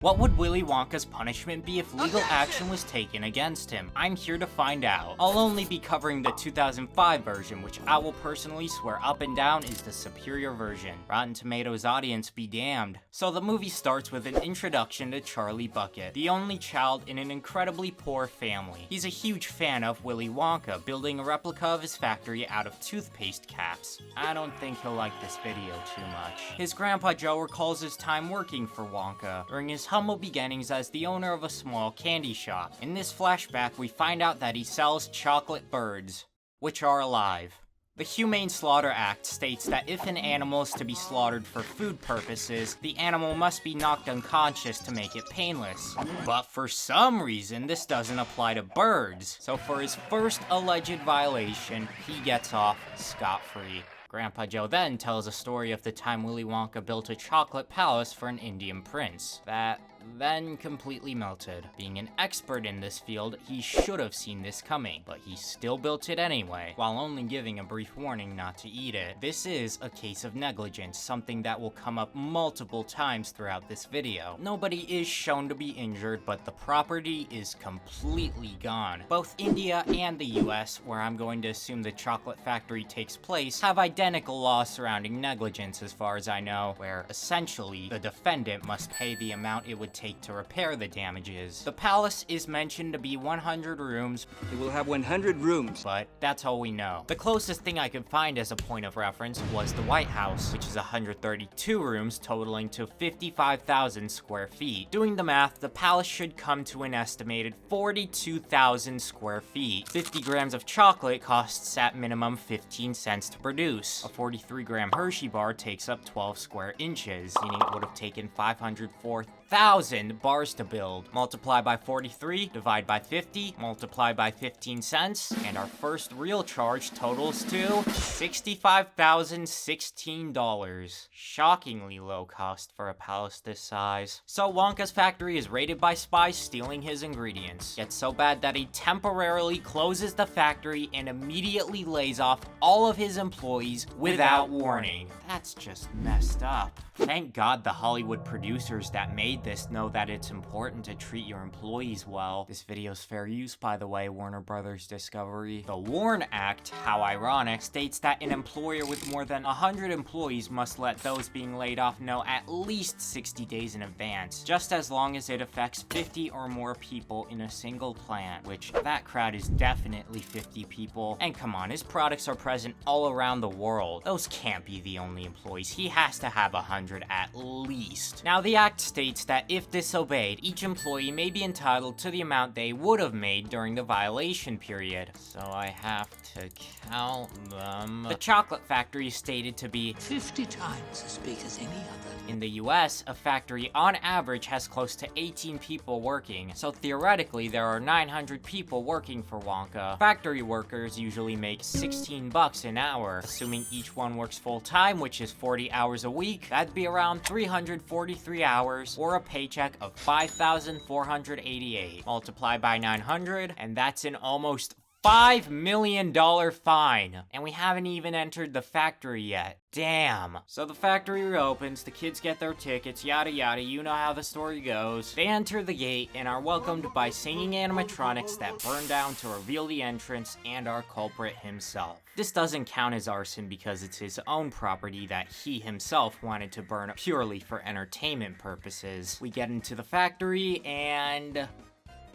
What would Willy Wonka's punishment be if legal action was taken against him? I'm here to find out. I'll only be covering the 2005 version, which I will personally swear up and down is the superior version. Rotten Tomatoes audience be damned. So the movie starts with an introduction to Charlie Bucket, the only child in an incredibly poor family. He's a huge fan of Willy Wonka, building a replica of his factory out of toothpaste caps. I don't think he'll like this video too much. His grandpa Joe recalls his time working for Wonka during his humble beginnings as the owner of a small candy shop. In this flashback, we find out that he sells chocolate birds, which are alive. The Humane Slaughter Act states that if an animal is to be slaughtered for food purposes, the animal must be knocked unconscious to make it painless. But for some reason, this doesn't apply to birds. So for his first alleged violation, he gets off scot-free. Grandpa Joe then tells a story of the time Willy Wonka built a chocolate palace for an Indian prince that then completely melted. Being an expert in this field, he should have seen this coming, but he still built it anyway, while only giving a brief warning not to eat it. This is a case of negligence, something that will come up multiple times throughout this video. Nobody is shown to be injured, but the property is completely gone. Both India and the US, where I'm going to assume the chocolate factory takes place, have identical laws surrounding negligence as far as I know, where essentially the defendant must pay the amount it would take to repair the damages. The palace is mentioned to be 100 rooms. It will have 100 rooms. But that's all we know. The closest thing I could find as a point of reference was the White House, which is 132 rooms totaling to 55,000 square feet. Doing the math, the palace should come to an estimated 42,000 square feet. 50 grams of chocolate costs at minimum 15 cents to produce. A 43-gram Hershey bar takes up 12 square inches, meaning it would have taken 504,000 bars to build. Multiply by 43, divide by 50, multiply by 15 cents, and our first real charge totals to $65,016. Shockingly low cost for a palace this size. So Wonka's factory is raided by spies stealing his ingredients. Gets so bad that he temporarily closes the factory and immediately lays off all of his employees without warning. That's just messed up. Thank God the Hollywood producers that made this know that it's important to treat your employees well. This video's fair use, by the way, Warner Brothers Discovery. The WARN Act, how ironic, states that an employer with more than 100 employees must let those being laid off know at least 60 days in advance, just as long as it affects 50 or more people in a single plant, which that crowd is definitely 50 people. And come on, his products are present all around the world. Those can't be the only employees. He has to have 100 at least. Now, the act states that if disobeyed, each employee may be entitled to the amount they would have made during the violation period. So I have to count them. The chocolate factory is stated to be 50 times as big as any other. In the US, a factory on average has close to 18 people working, so theoretically there are 900 people working for Wonka. Factory workers usually make $16 an hour. Assuming each one works full-time, which is 40 hours a week, that'd be around 343 hours, or a paycheck of $5,488. Multiply by 900, and that's an almost $5 million fine. And we haven't even entered the factory yet. Damn. So the factory reopens, the kids get their tickets, yada yada, you know how the story goes. They enter the gate and are welcomed by singing animatronics that burn down to reveal the entrance and our culprit himself. This doesn't count as arson because it's his own property that he himself wanted to burn purely for entertainment purposes. We get into the factory and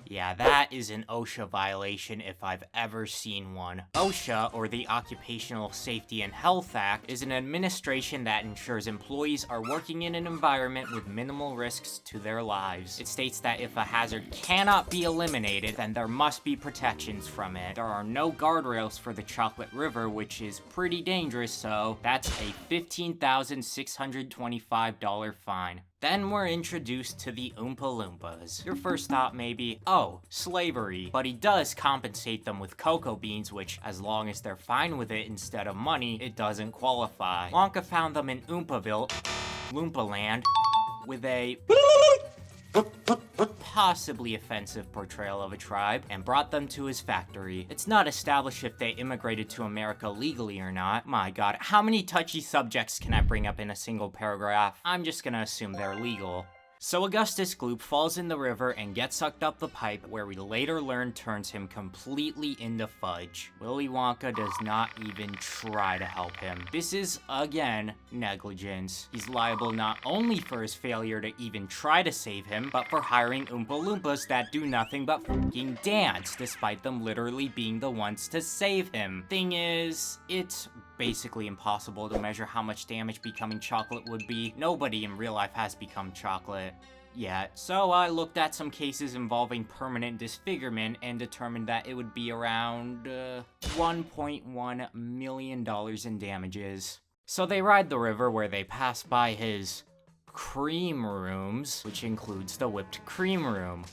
yeah, that is an OSHA violation if I've ever seen one. OSHA, or the Occupational Safety and Health Act, is an administration that ensures employees are working in an environment with minimal risks to their lives. It states that if a hazard cannot be eliminated, then there must be protections from it. There are no guardrails for the Chocolate River, which is pretty dangerous, so that's a $15,625 fine. Then we're introduced to the Oompa Loompas. Your first thought may be, oh, slavery. But he does compensate them with cocoa beans, which, as long as they're fine with it instead of money, it doesn't qualify. Wonka found them in Oompaville, Loompa Land, with a possibly offensive portrayal of a tribe, and brought them to his factory. It's not established if they immigrated to America legally or not. My god, how many touchy subjects can I bring up in a single paragraph? I'm just gonna assume they're legal. So Augustus Gloop falls in the river and gets sucked up the pipe, where we later learn turns him completely into fudge. Willy Wonka does not even try to help him. This is, again, negligence. He's liable not only for his failure to even try to save him, but for hiring Oompa Loompas that do nothing but fucking dance, despite them literally being the ones to save him. Thing is, it's basically impossible to measure how much damage becoming chocolate would be. Nobody in real life has become chocolate yet. So I looked at some cases involving permanent disfigurement and determined that it would be around $1.1 million in damages. So they ride the river where they pass by his cream rooms, which includes the whipped cream room.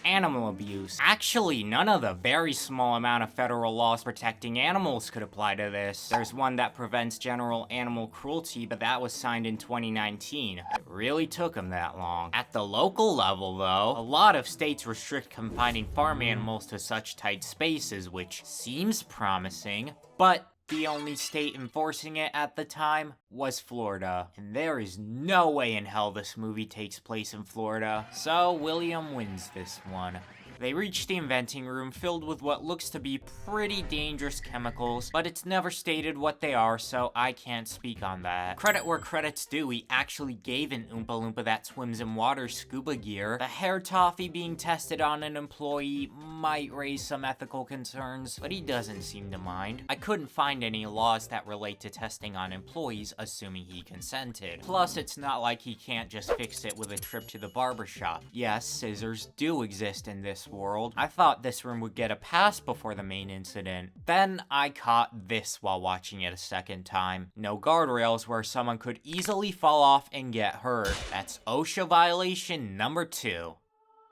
Animal abuse. Actually, none of the very small amount of federal laws protecting animals could apply to this. There's one that prevents general animal cruelty, but that was signed in 2019. It really took them that long. At the local level, though, a lot of states restrict confining farm animals to such tight spaces, which seems promising, but the only state enforcing it at the time was Florida. And there is no way in hell this movie takes place in Florida. So William wins this one. They reach the inventing room filled with what looks to be pretty dangerous chemicals, but it's never stated what they are, so I can't speak on that. Credit where credit's due, we actually gave an Oompa Loompa that swims in water scuba gear. The hair toffee being tested on an employee might raise some ethical concerns, but he doesn't seem to mind. I couldn't find any laws that relate to testing on employees, assuming he consented. Plus, it's not like he can't just fix it with a trip to the barbershop. Yes, scissors do exist in this world. I thought this room would get a pass before the main incident. Then I caught this while watching it a second time. No guardrails where someone could easily fall off and get hurt. That's OSHA violation number 2.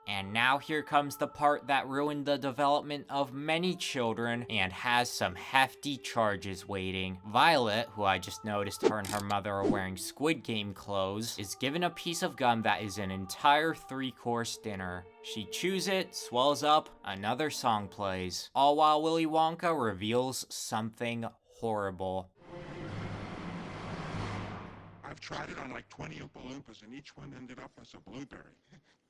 And now here comes the part that ruined the development of many children and has some hefty charges waiting. Violet, who I just noticed her and her mother are wearing Squid Game clothes, is given a piece of gum that is an entire 3-course dinner. She chews it, swells up, another song plays. All while Willy Wonka reveals something horrible. I've tried it on like 20 Oompa Loompas and each one ended up as a blueberry.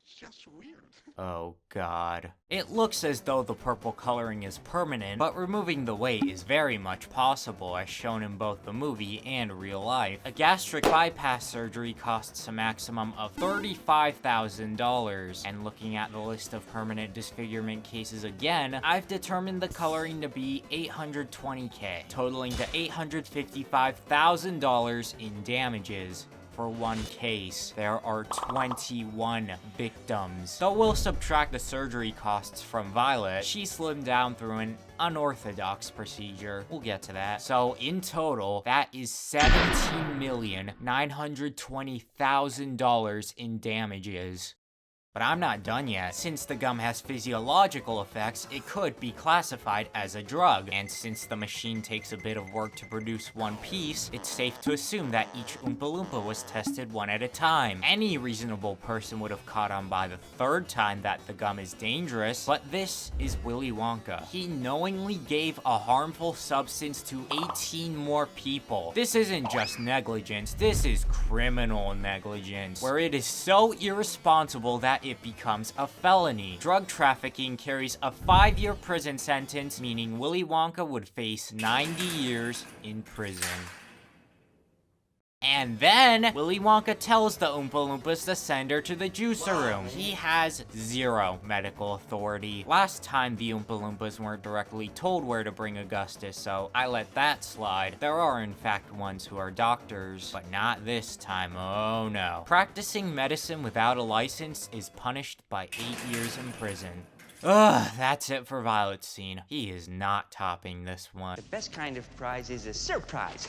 It's just weird. Oh god. It looks as though the purple coloring is permanent, but removing the weight is very much possible, as shown in both the movie and real life. A gastric bypass surgery costs a maximum of $35,000, and looking at the list of permanent disfigurement cases again, I've determined the coloring to be $820K, totaling to $855,000 in damages. For one case, there are 21 victims. So we'll subtract the surgery costs from Violet. She slimmed down through an unorthodox procedure. We'll get to that. So in total, that is $17,920,000 in damages. But I'm not done yet. Since the gum has physiological effects, it could be classified as a drug. And since the machine takes a bit of work to produce one piece, it's safe to assume that each Oompa Loompa was tested one at a time. Any reasonable person would have caught on by the 3rd time that the gum is dangerous, but this is Willy Wonka. He knowingly gave a harmful substance to 18 more people. This isn't just negligence, this is criminal negligence, where it is so irresponsible that it becomes a felony. Drug trafficking carries a 5-year prison sentence, meaning Willy Wonka would face 90 years in prison. And then, Willy Wonka tells the Oompa Loompas to send her to the juicer room. He has 0 medical authority. Last time, the Oompa Loompas weren't directly told where to bring Augustus, so I let that slide. There are, in fact, ones who are doctors, but not this time, oh no. Practicing medicine without a license is punished by 8 years in prison. Ugh, that's it for Violet's scene. He is not topping this one. The best kind of prize is a surprise.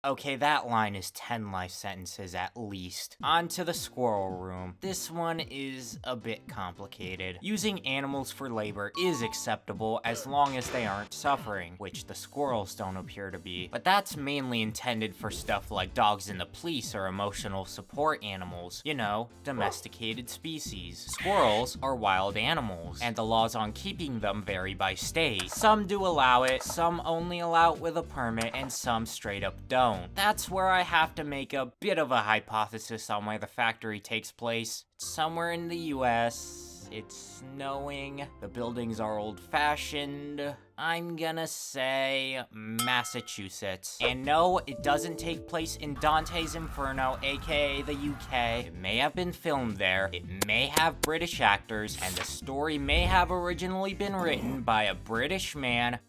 Okay, that line is 10 life sentences at least. On to the squirrel room. This one is a bit complicated. Using animals for labor is acceptable as long as they aren't suffering, which the squirrels don't appear to be. But that's mainly intended for stuff like dogs in the police or emotional support animals. You know, domesticated species. Squirrels are wild animals, and the laws on keeping them vary by state. Some do allow it, some only allow it with a permit, and some straight up don't. don't. That's where I have to make a bit of a hypothesis on where the factory takes place. It's somewhere in the US. It's snowing. The buildings are old-fashioned. I'm gonna say Massachusetts. And no, it doesn't take place in Dante's Inferno, aka the UK. It may have been filmed there, it may have British actors, and the story may have originally been written by a British man.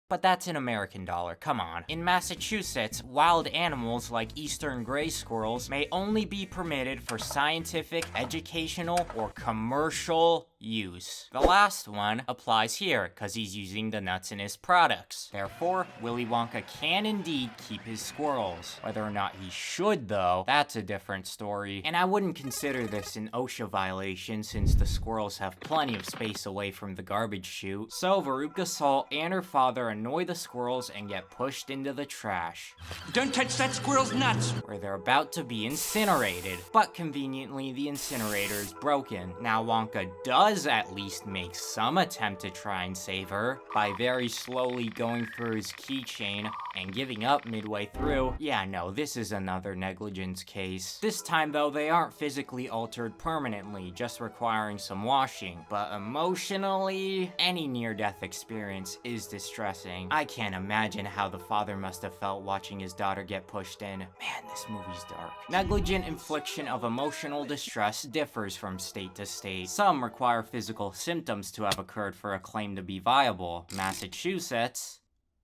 But that's an American dollar, come on. In Massachusetts, wild animals like eastern gray squirrels may only be permitted for scientific, educational, or commercial use. The last one applies here, cause he's using the nuts in his products. Therefore, Willy Wonka can indeed keep his squirrels. Whether or not he should though, that's a different story. And I wouldn't consider this an OSHA violation since the squirrels have plenty of space away from the garbage chute. So Veruca Salt and her father annoy the squirrels and get pushed into the trash, Don't touch that squirrel's nuts! where they're about to be incinerated. But conveniently, the incinerator is broken. Now Wonka does at least make some attempt to try and save her by very slowly going through his keychain and giving up midway through. Yeah, no, this is another negligence case. This time though, they aren't physically altered permanently, just requiring some washing. But emotionally, any near-death experience is distressing. I can't imagine how the father must have felt watching his daughter get pushed in. Man, this movie's dark. Negligent infliction of emotional distress differs from state to state. Some require physical symptoms to have occurred for a claim to be viable. Massachusetts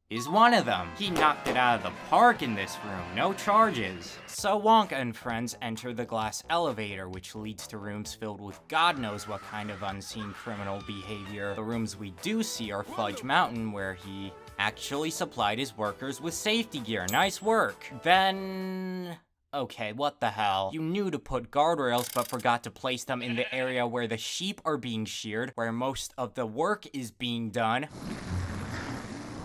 is one of them. He knocked it out of the park in this room, no charges. So Wonka and friends enter the glass elevator, which leads to rooms filled with God knows what kind of unseen criminal behavior. The rooms we do see are Fudge Mountain, where he actually supplied his workers with safety gear. Nice work. Then... okay, what the hell? You knew to put guardrails, but forgot to place them in the area where the sheep are being sheared, where most of the work is being done.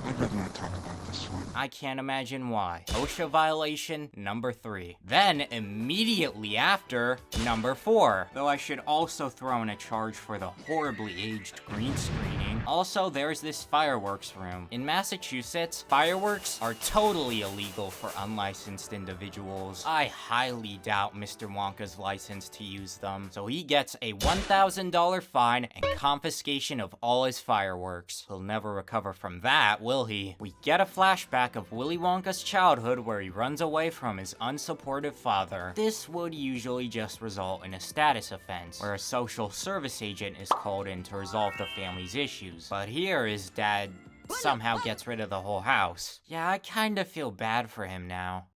I'd rather not talk about this one. I can't imagine why. OSHA violation number 3. Then, immediately after, number 4. Though I should also throw in a charge for the horribly aged green screening. Also, there's this fireworks room. In Massachusetts, fireworks are totally illegal for unlicensed individuals. I highly doubt Mr. Wonka's license to use them, so he gets a $1,000 fine and confiscation of all his fireworks. He'll never recover from that, will he? We get a flashback of Willy Wonka's childhood where he runs away from his unsupportive father. This would usually just result in a status offense, where a social service agent is called in to resolve the family's issues. But here his dad somehow gets rid of the whole house. Yeah, I kinda feel bad for him now.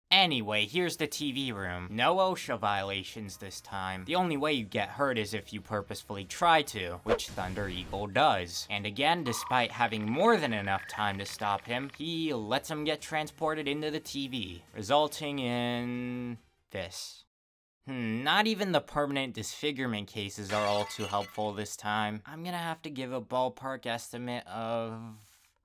Anyway, here's the TV room. No OSHA violations this time. The only way you get hurt is if you purposefully try to, which Thunder Eagle does. And again, despite having more than enough time to stop him, he lets him get transported into the TV, resulting in... this. Not even the permanent disfigurement cases are all too helpful this time. I'm gonna have to give a ballpark estimate of...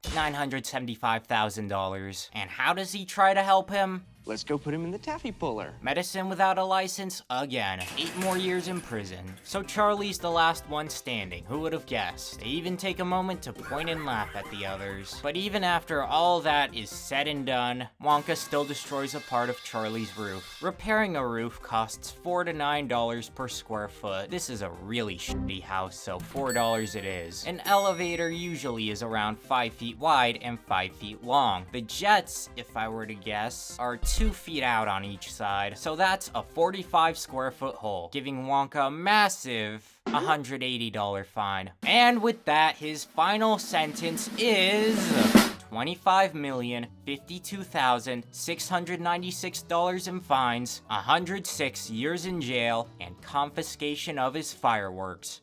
$975,000. And how does he try to help him? Let's go put him in the taffy puller. Medicine without a license, again. 8 more years in prison. So Charlie's the last one standing, who would have guessed? They even take a moment to point and laugh at the others. But even after all that is said and done, Wonka still destroys a part of Charlie's roof. Repairing a roof costs $4 to $9 per square foot. This is a really shitty house, so $4 it is. An elevator usually is around 5 feet wide and 5 feet long. The jets, if I were to guess, are 2 feet out on each side, so that's a 45 square foot hole, giving Wonka a massive $180 fine. And with that, his final sentence is... $25,052,696 in fines, 106 years in jail, and confiscation of his fireworks.